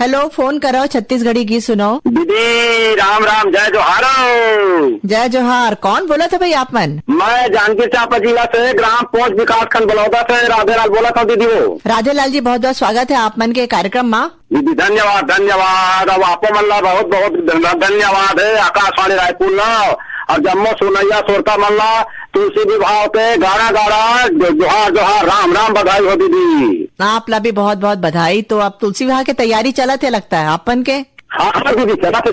हेलो, फोन करो, छत्तीसगढ़ी गीत सुनो। दीदी राम राम, जय जोहार। जय जोहार। कौन बोला था भाई आप मन? मैं जांजगीर चांपा जिला से ग्राम पोस्ट विकास खंड बलौदा से राधे लाल बोला था दीदी। वो राधे लाल जी, बहुत बहुत स्वागत है आप मन के कार्यक्रम में। दीदी धन्यवाद। अब आपको मल्ला बहुत बहुत धन्यवाद है आकाशवाणी रायपुर ना और जम्मू सुनैया सोरता मल्ला तुलसी विभाग पे गाड़ा गाड़ा जोहार जोहार राम राम बधाई हो दीदी। आप ला भी बहुत बहुत बधाई। तो अब तुलसी विवाह की तैयारी चला थे लगता है अपन के? हाँ दीदी चला थे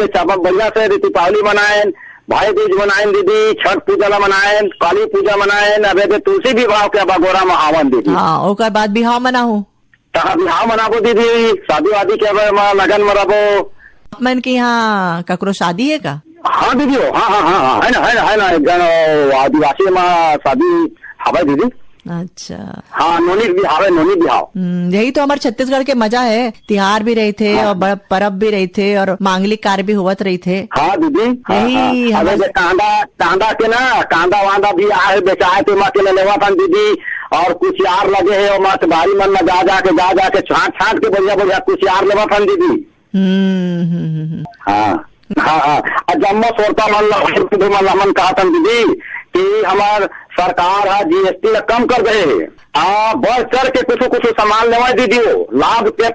चापा बढ़िया से दीपावली मनाए, भाई दूज मनाए दीदी, छठ पूजा मनाए, काली पूजा मनाए, अबे तुलसी विवाह के बगोरा में आवन दीदी। हाँ, ओकर बाद बिहाव मनाऊ। बिहाव मनाबो दीदी, शादी वादी के लगन मनाबो। मन के यहाँ ककरो शादी है का? हाँ दीदी, हाँ हाँ हाँ हाँ, है ना एक जन आदिवासी में शादी हवा दीदी। अच्छा हाँ, नोनी भी हावे, नोनी भी हाव। यही तो हमारे छत्तीसगढ़ के मजा है, तिहार भी रहे थे और बड़ा परब भी रहे थे और मांगलिक कार्य भी हुआ रही थे। हाँ दीदी, यही हमारे कांदा के ना, कांदा वांदा भी आए बेचाए तो माँ के लेवा था दीदी, और कुशियार लगे है और मत बारी मन में जा जाके छाट के बढ़िया कुशियार लेवा था दीदी। हाँ हाँ हाँ, जम्मो सोरता मन कहा था दीदी कि हमार सरकार है GST कम कर दे, बढ़ चढ़ के कुछ सामान लेवा दीदी, लाभ के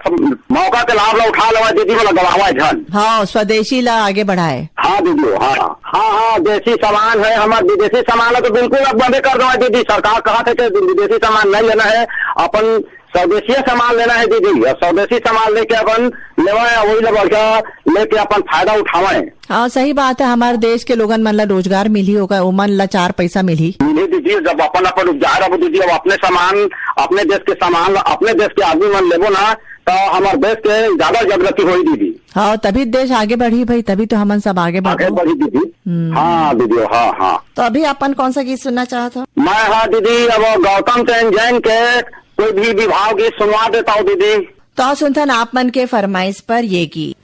मौका के लाभ उठा लेवा दीदी, वाला गवावा झन। हाँ, स्वदेशी ला आगे बढ़ाए। हाँ दीदी, हाँ हाँ हाँ, देसी सामान है हमारे, विदेशी सामान है तो बिल्कुल अब बंदे कर दो दीदी। सरकार कहा थे कि विदेशी सामान नहीं लेना है, अपन स्वदेशी सामान लेना है दीदी, और स्वदेशी सामान लेके अपन लेवा, वही बढ़िया लेके अपन फायदा उठावे। हाँ सही बात है, हमारे देश के लोगन मन ला रोजगार मिली होगा, ओमन ला 4 पैसा मिली दीदी। जब अपन उपजा रहो दीदी, अब अपने सामान, अपने देश के सामान, अपने देश के आदमी मन लेबो ना तो हमारे देश के ज्यादा जागृति हुई दीदी। हाँ, तभी देश आगे बढ़ी भाई, तभी तो हमन सब आगे बढ़ी दीदी। हाँ दीदी, हाँ हाँ। तो अभी अपन कौन सा गीत सुनना चाहते हो? मैं हाँ दीदी, अब गौतम चंद जैन के कोई भी विभाग गीत सुनवा देता हूँ दीदी। तो सुनथन आप मन के फरमाइश पर ये गीत।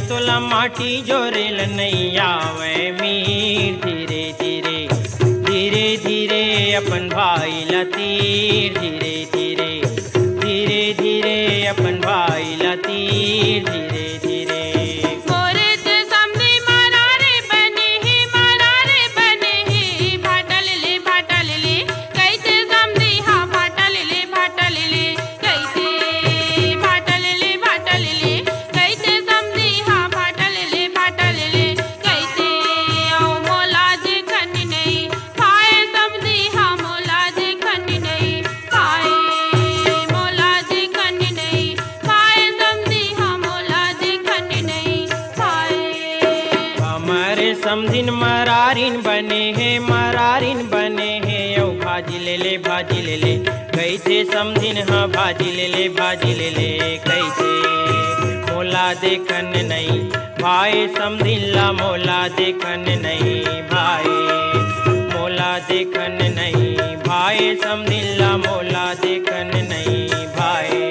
तोला माटी जोरेल नहीं आवे मीर, धीरे धीरे धीरे धीरे अपन भाई ला तीर, धीरे धीरे धीरे धीरे अपन भाई ला तीर, धीरे धीरे। समधिन मरारिन बने हैं औ भाजी ले ले कैसे समधिन हाँ भाजी ले ले कैसे मोला देखन नहीं भाई समधिन ला, मोला देखन नहीं भाई, मोला देखन नहीं भाई समधिन ला, मोला देखन नहीं भाई।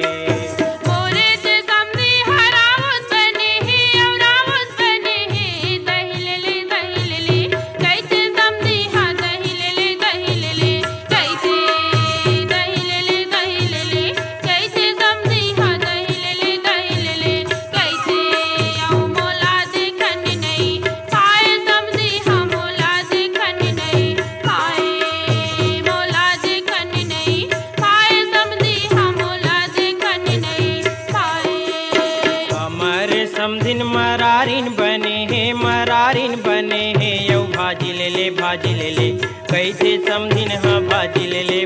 समधिन मरारिन बने हैं यौ भाजी ले ले कैसे समधिन हाँ भाजी ले ले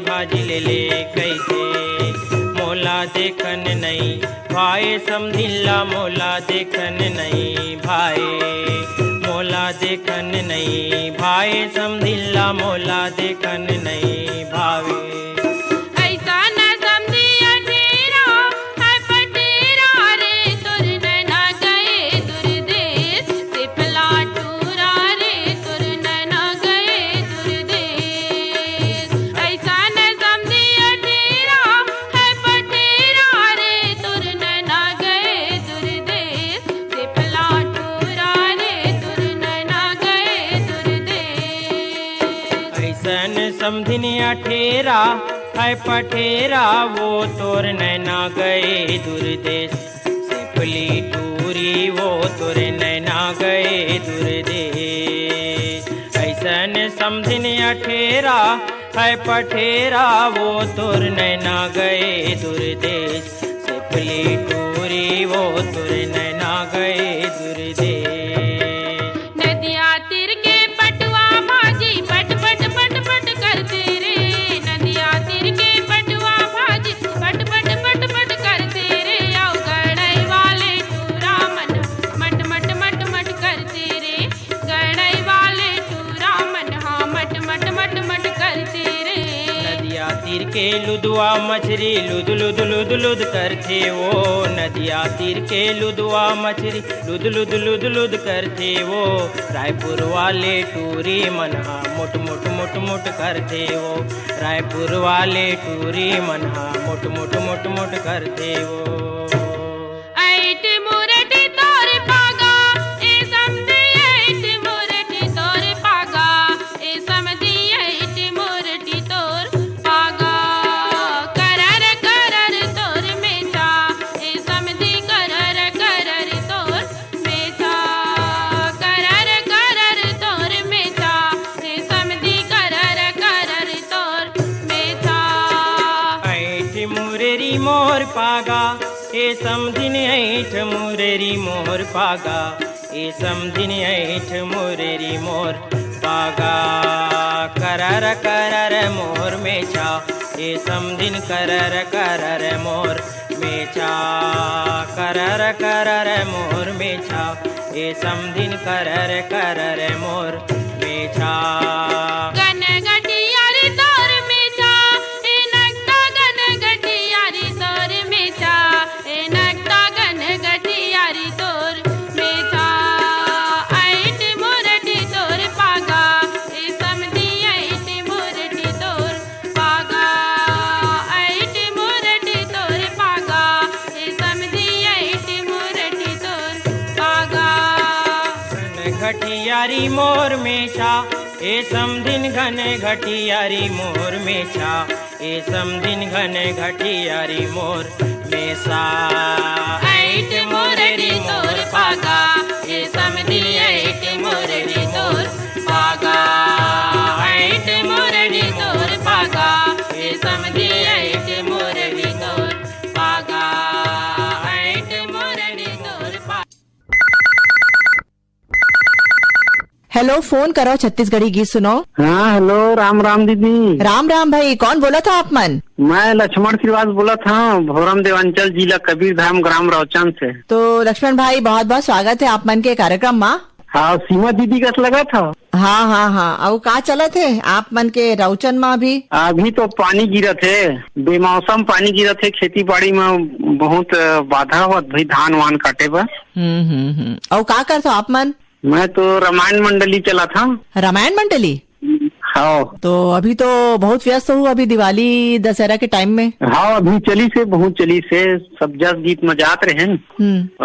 कैसे मोला देखन नहीं भाई समधिन ला, मोला देखन नहीं भाई, मोला देखन नहीं भाई समधिन ला, मोला देखन नहीं भाई। समधिन अठेरा है पठेरा, वो तोर नैना गए दूरदेश, सिपली टूरी वो तोर नैना गए दूरदेश। ऐसन समधिन अठेरा है पठेरा, वो तोर नैना गए दूरदेश, डुबली टूरी वो तुर नैना गए दुर्दे। नदिया तीर के पटवा भाजी पट पट पट पट करते रे, नदिया तीर के पटवा भाजी पट पट पट पट करते रे, आओ गड़ई वाले टूरा मन मट मट मट मट करते रे, गड़ई वाले टूरा मन हाँ मट मट मट मट करते रे। नदिया तीर के लुदवा मछली लुद लुद लुद लुद करते वो, नदिया तीर के लुदवा मछली लुद लुद लुद लुद करते वो, रायपुर वाले टूरी मनहा मुट मुट मुट मुट करते वो, रायपुर वाले टूरी मनहा मुट मुट मुट मुट करते वो। ऐट मुरटी तोर पागा ए समधी, ऐट मुरटी तोर पागा ए समधी, ऐट मुरटी तोर पागा, करर करर तोर मेचा ए समधी, करर करर तोर मेचा, करर करर तोर मेचा ए समधी, करर करर तोर मेचा। ऐठ मुरेरी मोर पागा ए समधिन ऐठ मुरेरी मोर पागा, ए समधिन ऐठ मुरेरी मोर पागा, करर करर मोर मेछा ए समधिन करर करर मोर मेछा, करर करर मोर मेछा ए समधिन करर करर मोर मेछा। गन गटियारी तोर मेचा ए नक्ता, गन गटियारी तोर मेचा ए नक्ता, गन गटियारी तोर मेचा। ऐट मुरटी तोर पागा ए समधी, ऐट मुरटी तोर पागा, ऐट मुरटी तोर पागा ए समधी, ऐट मुरटी तोर पागा। घटियारी मोर मेछा ए समधिन घन घटियारी मोर मेछा, ए समधिन घन घटियारी मोर मेसा। ऐट मुरटी तोर पागा ए समधी, ऐट मुरटी तोर पागा, ऐट मुरटी तोर पागा ए समधी, ऐट मुरटी तोर पागा, ऐट मुरटी तोर पागा। हेलो, फोन करो, छत्तीसगढ़ी गीत सुनो। हाँ हेलो, राम राम दीदी। राम राम भाई, कौन बोला था आप मन? मैं लक्ष्मण श्रीवास बोला था, भोरम देवांचल जिला कबीरधाम ग्राम रौचन से। तो लक्ष्मण भाई, बहुत बहुत स्वागत है आप मन के कार्यक्रम में। हाँ, सीमा दीदी का लगा था। हाँ हाँ हाँ, अब का चला थे आप मन के रौचन में? अभी तो पानी गिरा थे, बेमौसम पानी गिरा थे, खेती बाड़ी में बहुत बाधा हुआ भाई धान वान काटे पर। और का करते आप मन? मैं तो रामायण मंडली चला था। रामायण मंडली? हाँ। तो अभी तो बहुत व्यस्त हूँ, अभी दिवाली दशहरा के टाइम में। हाँ, अभी चली से बहुत चली से, सब जस गीत में जात रहे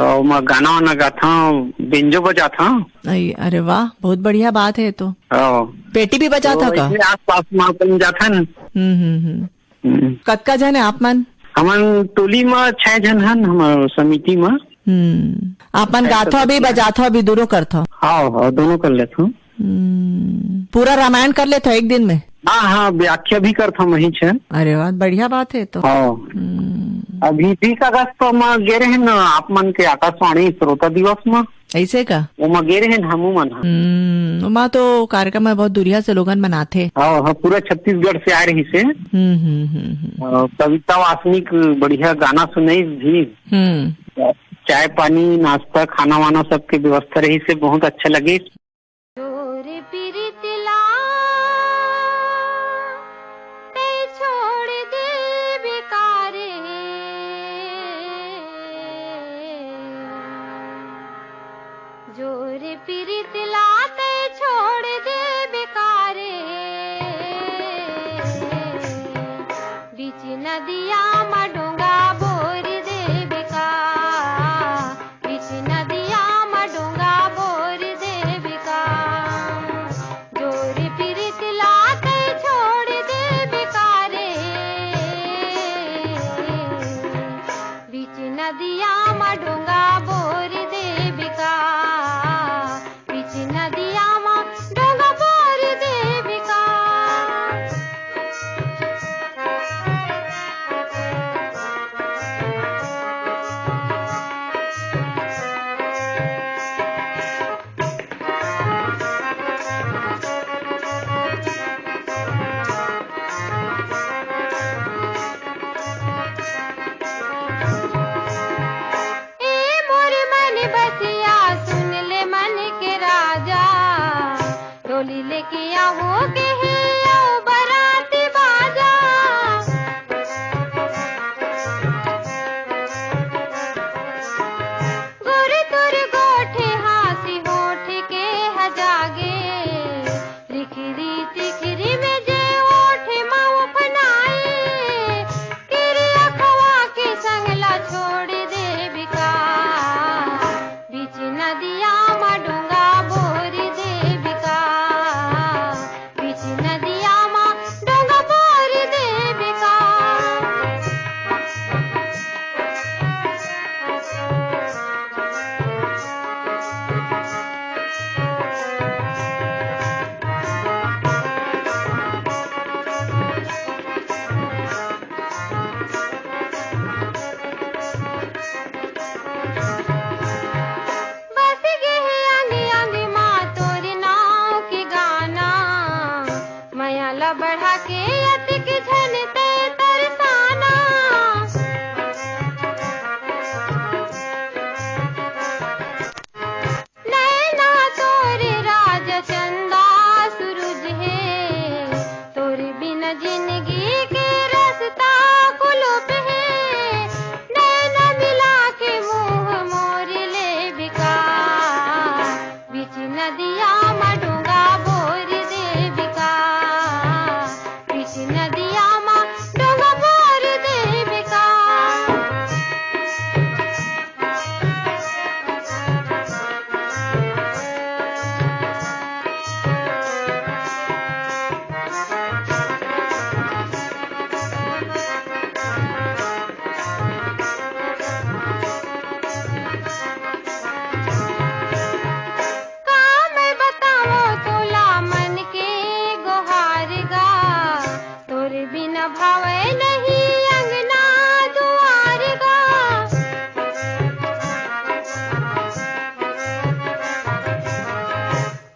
और मैं गाना वाना गाता हूँ, बेंजो बजाता हूँ। अरे वाह, बहुत बढ़िया बात है। तो पेटी भी बजाता का? आस पास में जाता न। कतका जन है आप मन? हमन टोली में 6 जन है, हम समिति में। आप मन गाथा भी बजाथा भी दोनों करता? हाँ, दोनों कर लेता हूँ। पूरा रामायण कर लेता एक दिन में? हाँ, व्याख्या भी करता वही छे। अरे वाह, बढ़िया बात है। तो अभी 20 अगस्त में गे रहे न आप मन के आकाशवाणी श्रोता दिवस में। ऐसे का? वो गे रहे हमू मन। वहाँ तो कार्यक्रम में बहुत दुनिया से लोगन मनाते। हाँ, पूरा छत्तीसगढ़ से आ रही से। कविता वासनिक बढ़िया गाना सुनाई भी, चाय पानी नाश्ता खाना वाना सबके व्यवस्था रही से बहुत अच्छा लगे। जोरे पीरित लाते छोड़ दे बेकारे, बीच नदिया में डोंगा बोर दे बेका, बीच नदिया में डोंगा बोर दे बेका। जोरे पीरित लाते छोड़ दे बेकारे, बीच नदिया में डोंगा बोर दे बेका, नदिया में डोंगा बोर देविका। न भावे नहीं अंगना दुआर का।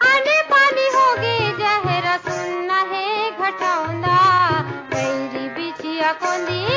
आने पानी होगे जहरा सुनना है घटौंदा, कैरी बिछिया कोंदी